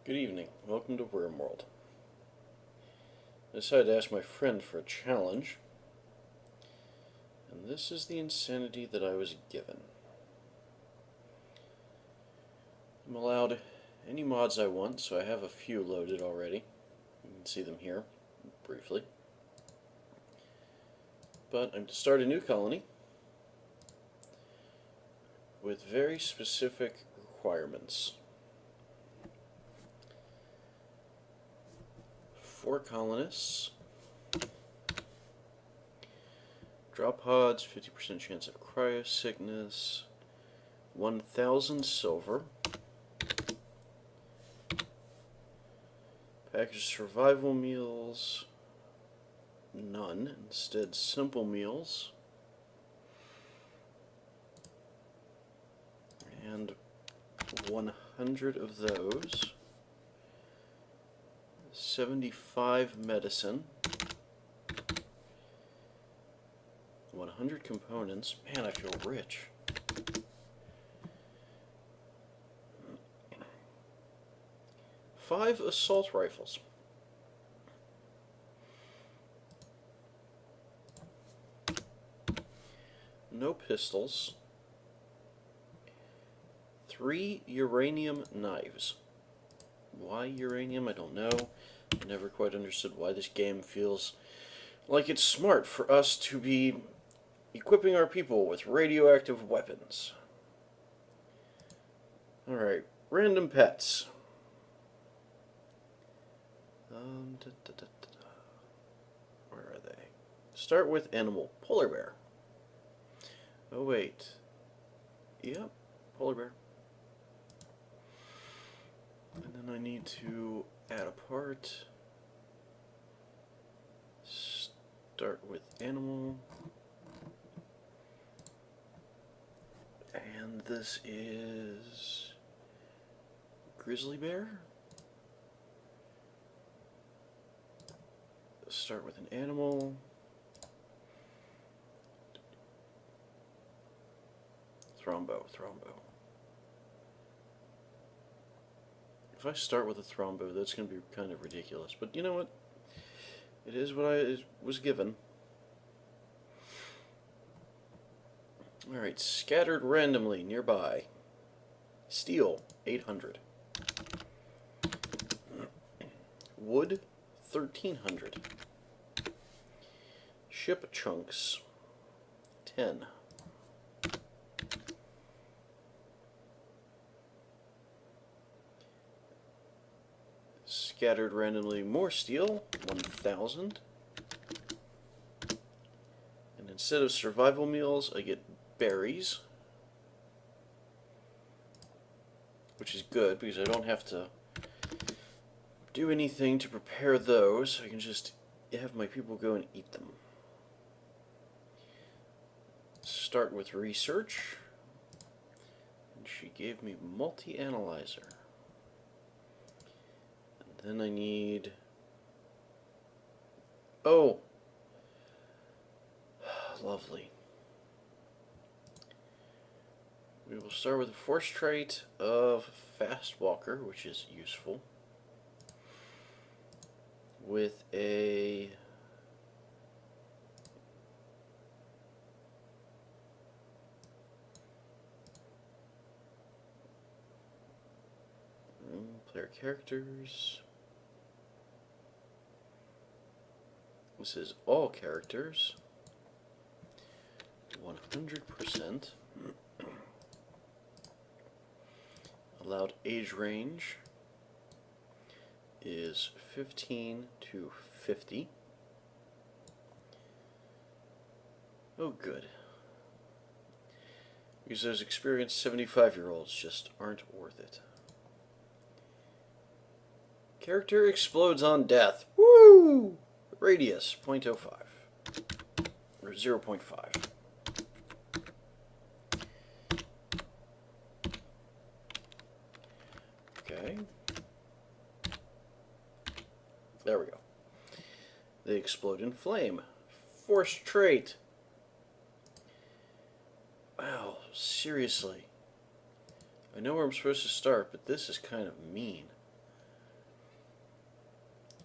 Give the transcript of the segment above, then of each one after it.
Good evening. Welcome to Rimworld. I decided to ask my friend for a challenge, and this is the insanity that I was given. I'm allowed any mods I want, so I have a few loaded already. You can see them here, briefly. But I'm to start a new colony with very specific requirements. 4 colonists, drop pods, 50% chance of cryo sickness, 1,000 silver, package survival meals, none, instead simple meals, and 100 of those. 75 medicine, 100 components. Man, I feel rich. Five assault rifles. No pistols. 3 uranium knives. Why uranium? I don't know. I never quite understood why this game feels like it's smart for us to be equipping our people with radioactive weapons. Alright, random pets. Where are they? Start with animal. Polar bear. Oh wait. Yep, polar bear. And then I need to add a part. Start with animal. And this is grizzly bear. Start with an animal. Thrombo. If I start with a thrombo, that's going to be kind of ridiculous. But you know what? It is what I was given. Alright, scattered randomly nearby. Steel, 800. Wood, 1,300. Ship chunks, 10. Scattered randomly more steel, 1,000. And instead of survival meals, I get berries, which is good because I don't have to do anything to prepare those. I can just have my people go and eat them. Start with research, and she gave me multi-analyzer. Then I need... Oh! Lovely. We will start with a force trait of Fast Walker, which is useful. With a... player characters... This is all characters, 100%. Allowed age range is 15 to 50. Oh, good. Because those experienced 75-year-olds just aren't worth it. Character explodes on death. Woo! Radius, 0.05, or 0.5. Okay. There we go. They explode in flame. Force trait. Wow, seriously. I know where I'm supposed to start, but this is kind of mean.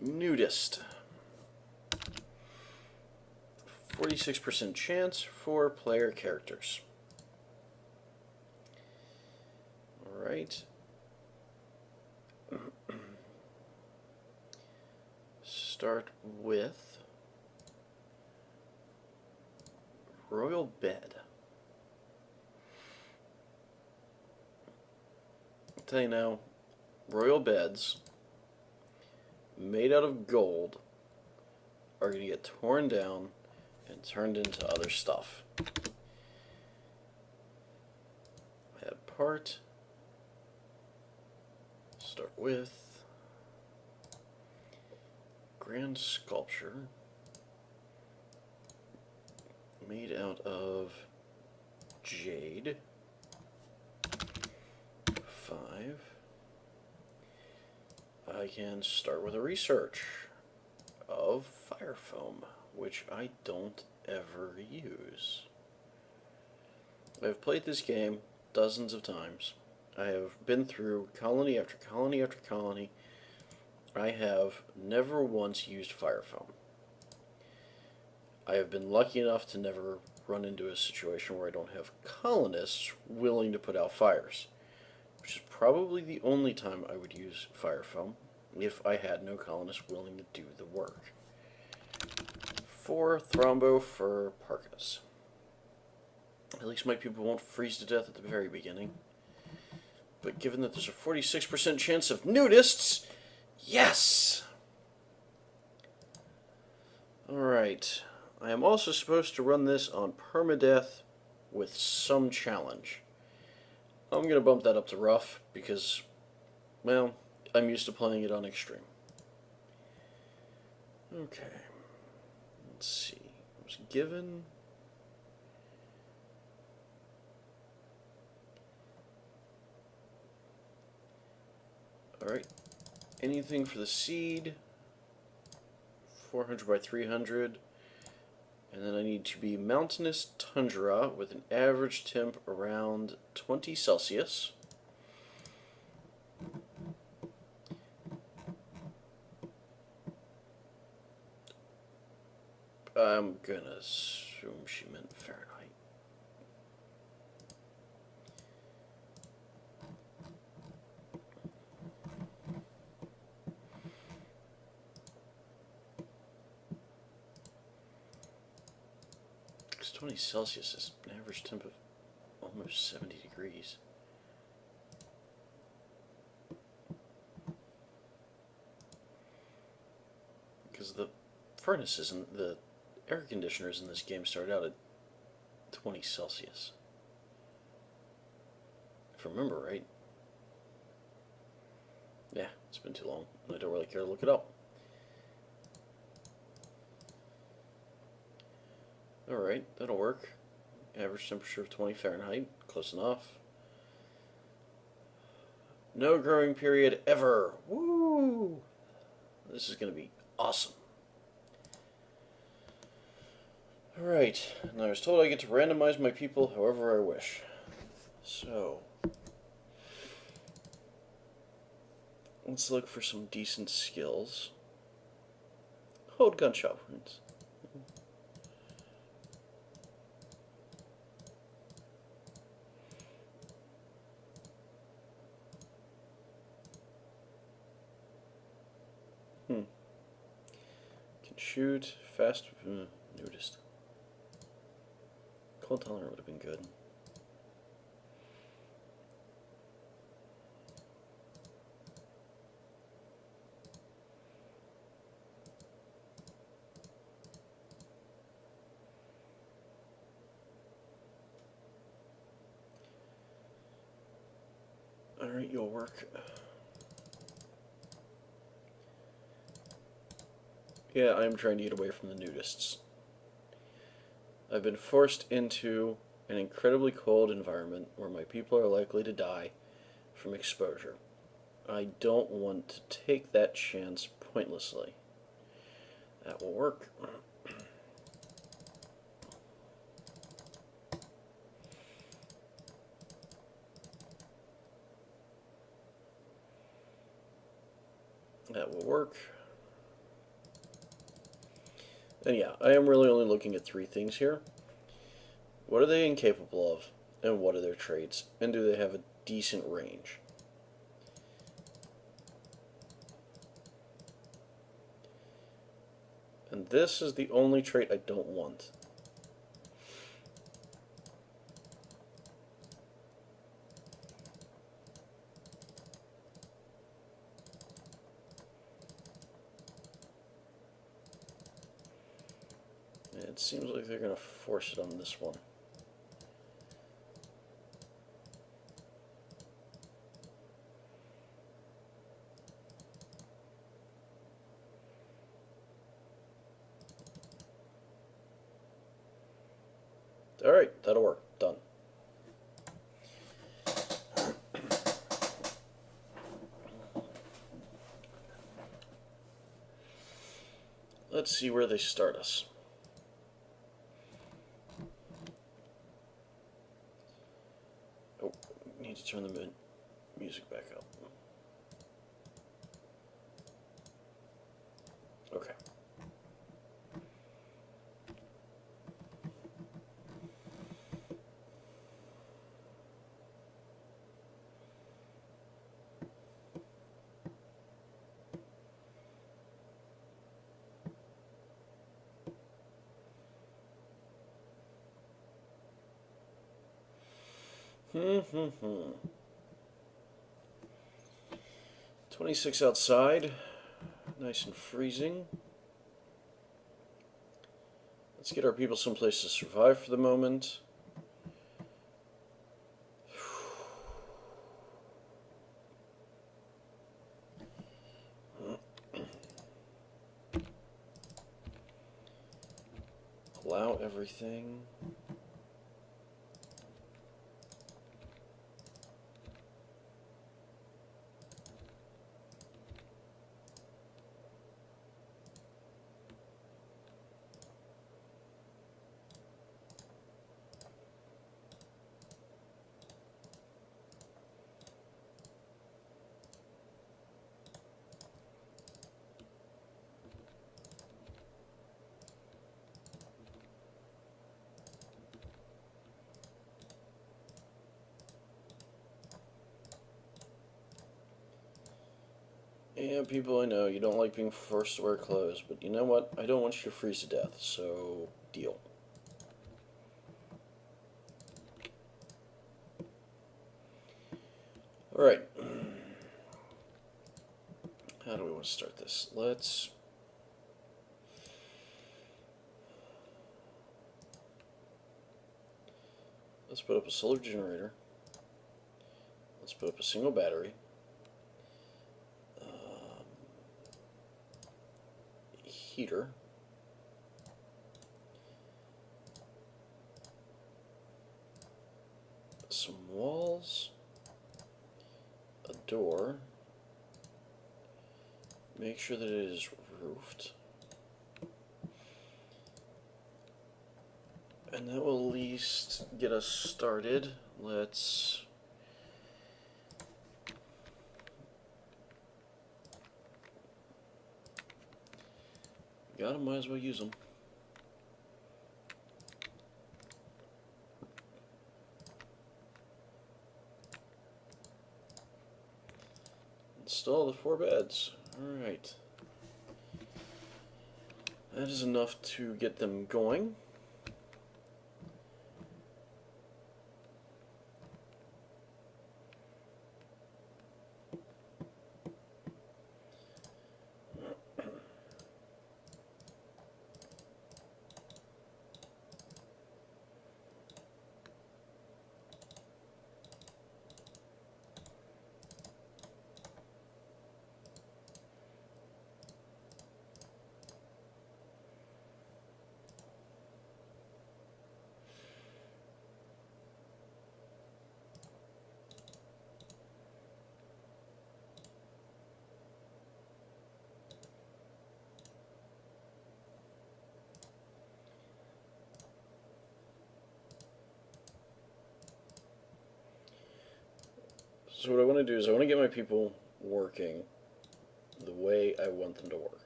Nudist. 46% chance for player characters. Alright. Start with Royal Bed. I'll tell you now, royal beds made out of gold are going to get torn down and turned into other stuff. Add part. Start with grand sculpture made out of jade. 5. I can start with a research of fire foam, which I don't ever use. I've played this game dozens of times. I have been through colony after colony after colony. I have never once used fire foam. I have been lucky enough to never run into a situation where I don't have colonists willing to put out fires, which is probably the only time I would use fire foam if I had no colonists willing to do the work. 4 thrombo for parkas. At least my people won't freeze to death at the very beginning. But given that there's a 46% chance of nudists, yes! Alright. I am also supposed to run this on permadeath with some challenge. I'm going to bump that up to rough because, well, I'm used to playing it on extreme. Okay. Let's see. I was given... Alright. Anything for the seed. 400 by 300. And then I need to be mountainous tundra with an average temp around 20 Celsius. I'm gonna assume she meant Fahrenheit. Because 20 Celsius is an average temp of almost 70 degrees. Because the furnaces and the air conditioners in this game started out at 20 Celsius. If I remember right. Yeah, it's been too long. I don't really care to look it up. Alright, that'll work. Average temperature of 20 Fahrenheit. Close enough. No growing period ever. Woo! This is going to be awesome. Alright, and I was told I get to randomize my people however I wish. So, let's look for some decent skills. Hold gunshot wounds. Can shoot, fast, nudist. Cold tolerant would have been good. Alright, you'll work. Yeah, I'm trying to get away from the nudists. I've been forced into an incredibly cold environment where my people are likely to die from exposure. I don't want to take that chance pointlessly. That will work. That will work. And yeah, I am really only looking at 3 things here. What are they incapable of? And what are their traits? And do they have a decent range? And this is the only trait I don't want. It seems like they're going to force it on this one. Alright, that'll work. Done. Let's see where they start us. Oh, need to turn the music back up. Okay. Hmm. 26 outside, nice and freezing. Let's get our people someplace to survive for the moment. Allow everything. Yeah, people, I know you don't like being forced to wear clothes, but you know what? I don't want you to freeze to death, so deal. Alright. How do we want to start this? Let's put up a solar generator. Let's put up a single battery. Heater. Some walls. A door. Make sure that it is roofed. And that will at least get us started. Let's got them, might as well use them. Install the 4 beds. Alright. That is enough to get them going. So what I want to do is I want to get my people working the way I want them to work.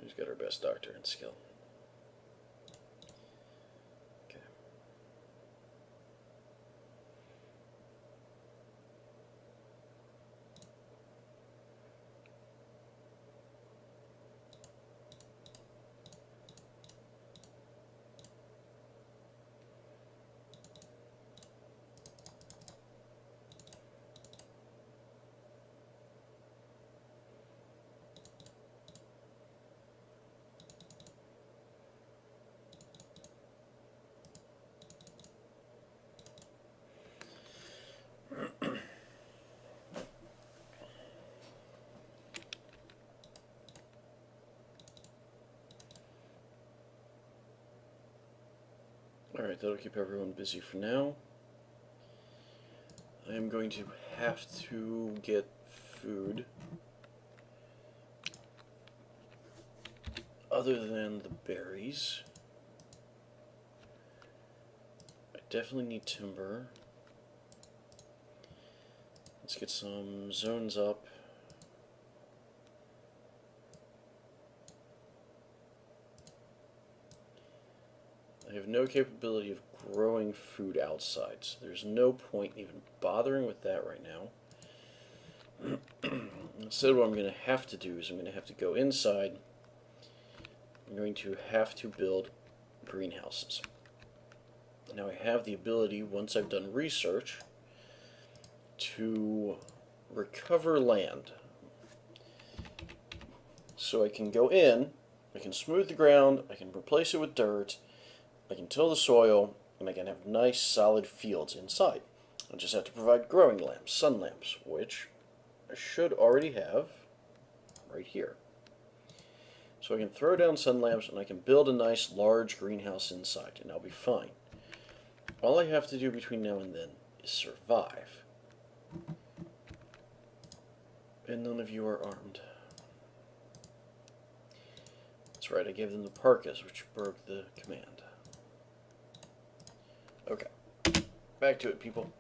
Who's got our best doctor in skill? Okay. Alright, that'll keep everyone busy for now. I am going to have to get food other than the berries. I definitely need timber. Let's get some zones up. I have no capability of growing food outside, so there's no point even bothering with that right now. Instead, what I'm going to have to do is I'm going to have to go inside. I'm going to have to build greenhouses. Now I have the ability, once I've done research, to recover land. So I can go in, I can smooth the ground, I can replace it with dirt, I can till the soil, and I can have nice solid fields inside. I just have to provide growing lamps, sun lamps, which I should already have right here. So I can throw down sun lamps and I can build a nice large greenhouse inside, and I'll be fine. All I have to do between now and then is survive. And none of you are armed. That's right, I gave them the parkas, which broke the command. Okay, back to it, people.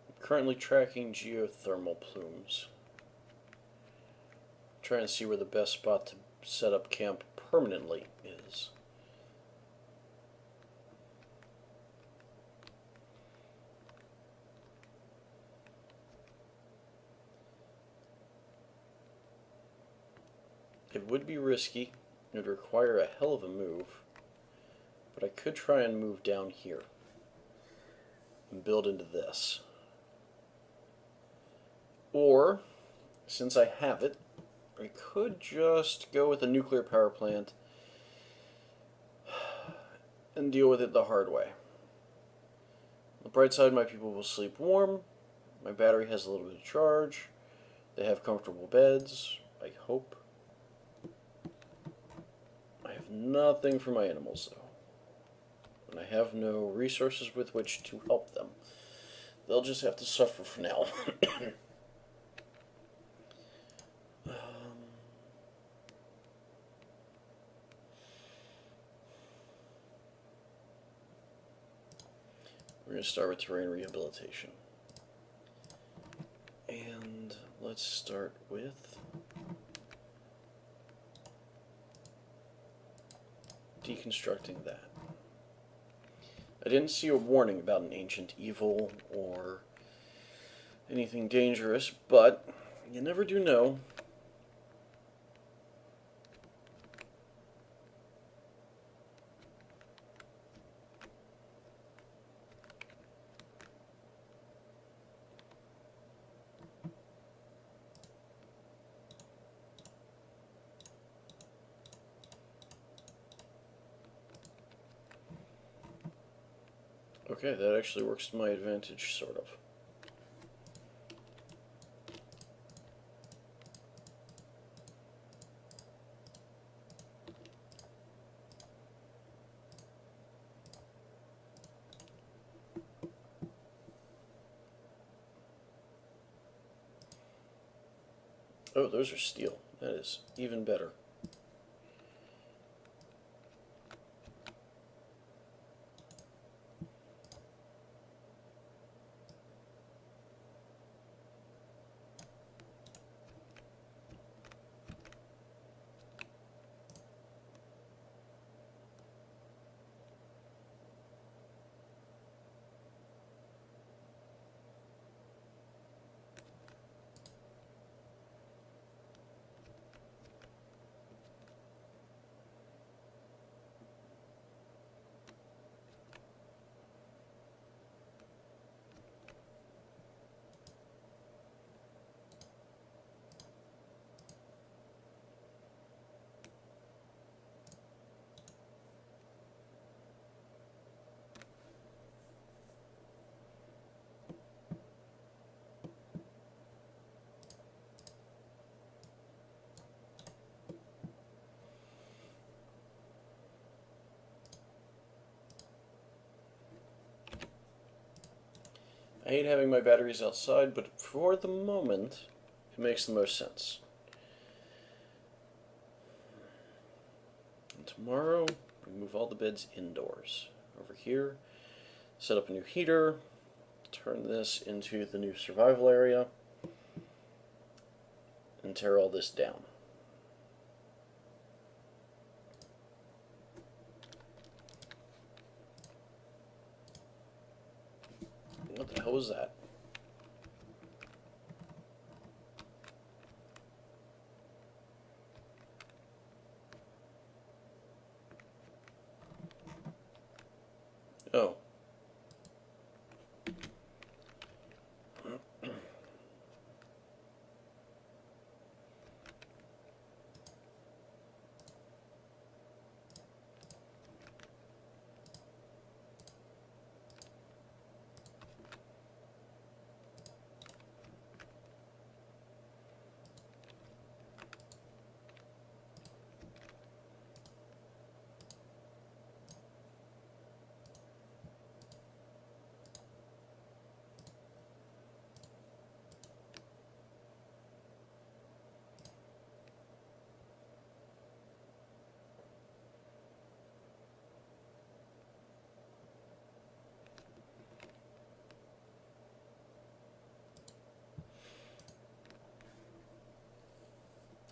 I'm currently tracking geothermal plumes. Trying to see where the best spot to set up camp permanently is. It would be risky. It would require a hell of a move. But I could try and move down here and build into this. Or, since I have it, I could just go with a nuclear power plant and deal with it the hard way. On the bright side, my people will sleep warm. My battery has a little bit of charge. They have comfortable beds, I hope. I have nothing for my animals, though. And I have no resources with which to help them. They'll just have to suffer for now. We're going to start with terrain rehabilitation. And let's start with deconstructing that. I didn't see a warning about an ancient evil or anything dangerous, but you never do know. Okay, that actually works to my advantage, sort of. Oh, those are steel. That is even better. I hate having my batteries outside, but for the moment, it makes the most sense. And tomorrow, we move all the beds indoors. Over here, set up a new heater, turn this into the new survival area, and tear all this down. What the hell was that? Oh.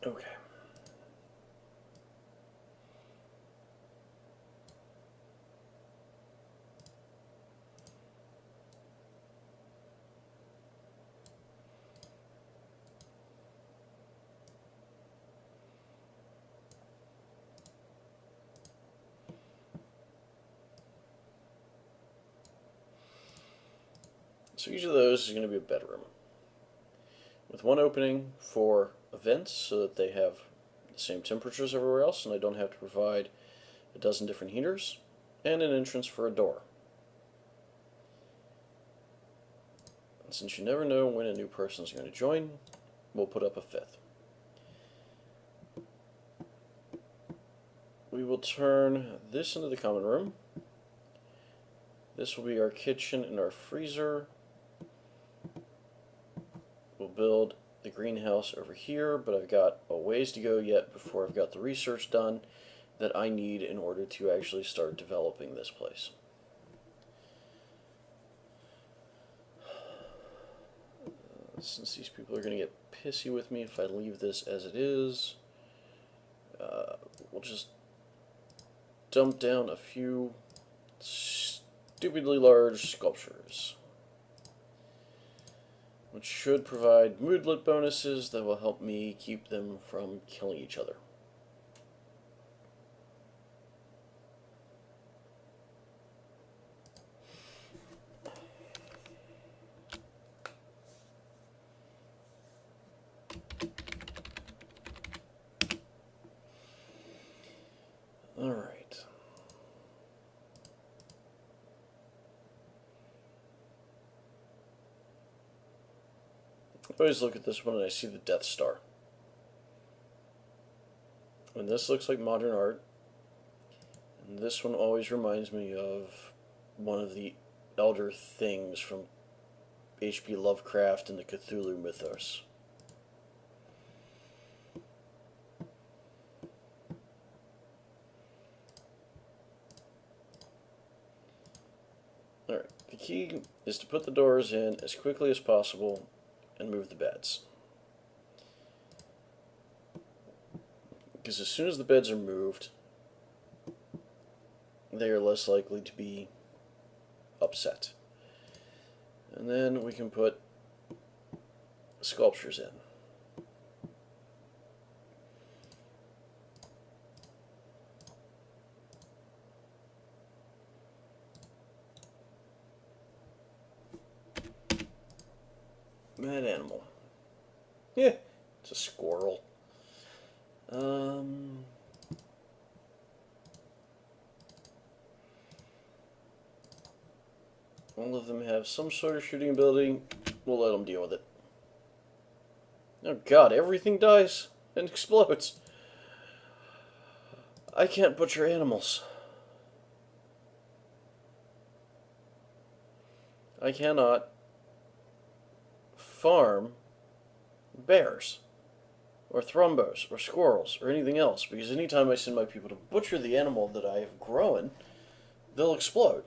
Okay. So each of those is going to be a bedroom, with one opening for vents so that they have the same temperatures everywhere else and I don't have to provide a dozen different heaters, and an entrance for a door. And since you never know when a new person is going to join, we'll put up a fifth. We will turn this into the common room. This will be our kitchen and our freezer. We'll build the greenhouse over here, but I've got a ways to go yet before I've got the research done that I need in order to actually start developing this place. Since these people are going to get pissy with me if I leave this as it is, we'll just dump down a few stupidly large sculptures, which should provide moodlet bonuses that will help me keep them from killing each other. Alright. I always look at this one and I see the Death Star. And this looks like modern art. And this one always reminds me of one of the elder things from H.P. Lovecraft and the Cthulhu mythos. key is to put the doors in as quickly as possible and move the beds. Because as soon as the beds are moved, they are less likely to be upset. And then we can put sculptures in. Mad animal. Yeah, it's a squirrel. All of them have some sort of shooting ability. We'll let them deal with it. Oh god, everything dies and explodes. I can't butcher animals. I cannot farm bears, or thrumbos, or squirrels, or anything else, because anytime I send my people to butcher the animal that I have grown, they'll explode.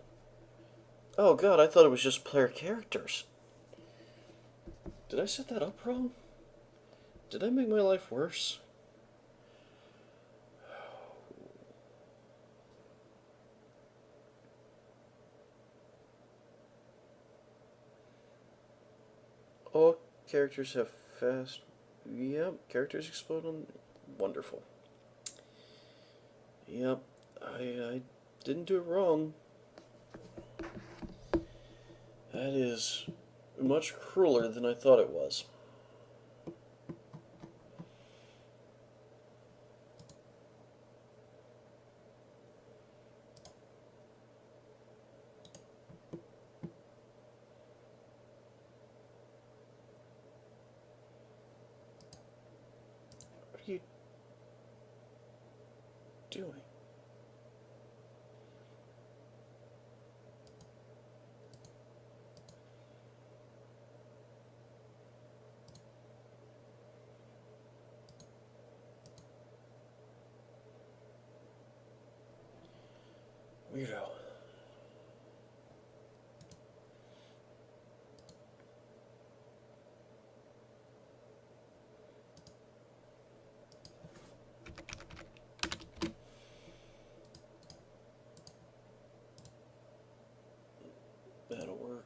Oh god, I thought it was just player characters. Did I set that up wrong? Did I make my life worse? All characters have fast... Yep, characters explode on... Wonderful. Yep, I didn't do it wrong. That is much crueler than I thought it was. What are you doing? Weirdo. That'll work.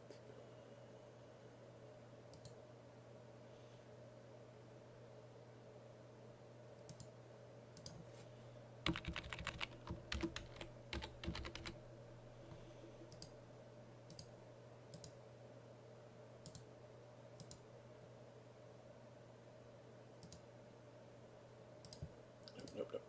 Nope, nope.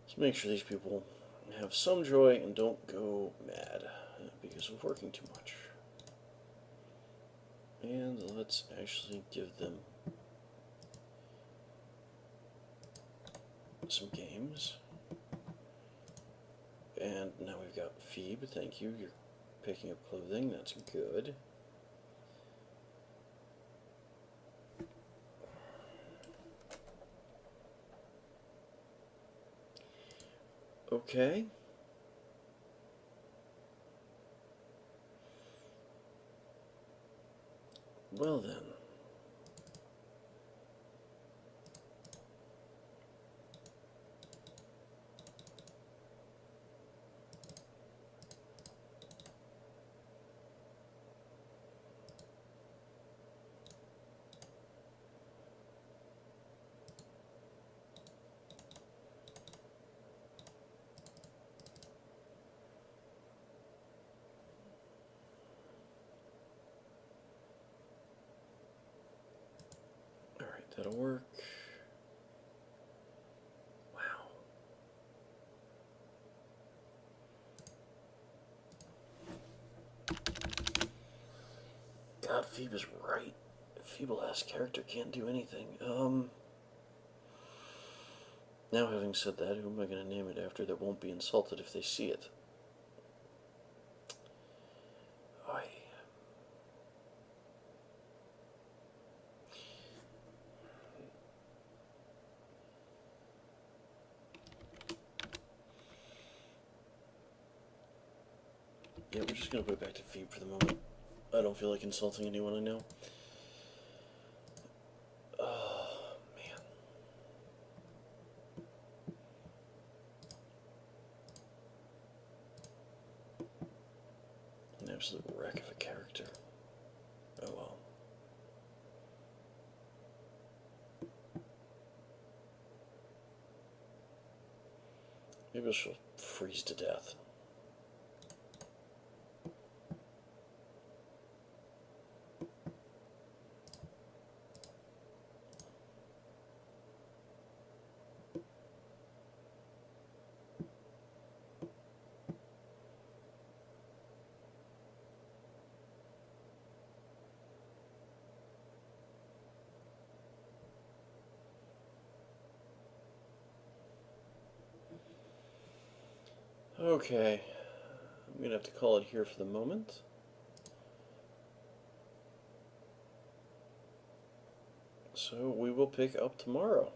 Let's make sure these people have some joy and don't go mad because of working too much. And let's actually give them some games. And now we've got Phoebe, thank you. You're picking up clothing, that's good. Okay. Well then. That'll work. Wow. God, Phoebe is right. Feeble-ass character can't do anything. Now, having said that, who am I going to name it after that won't be insulted if they see it? Yeah, we're just going to put it back to Phoebe for the moment. I don't feel like insulting anyone I know. Oh, man. An absolute wreck of a character. Oh well. Maybe she'll freeze to death. Okay, I'm going to have to call it here for the moment. So we will pick up tomorrow.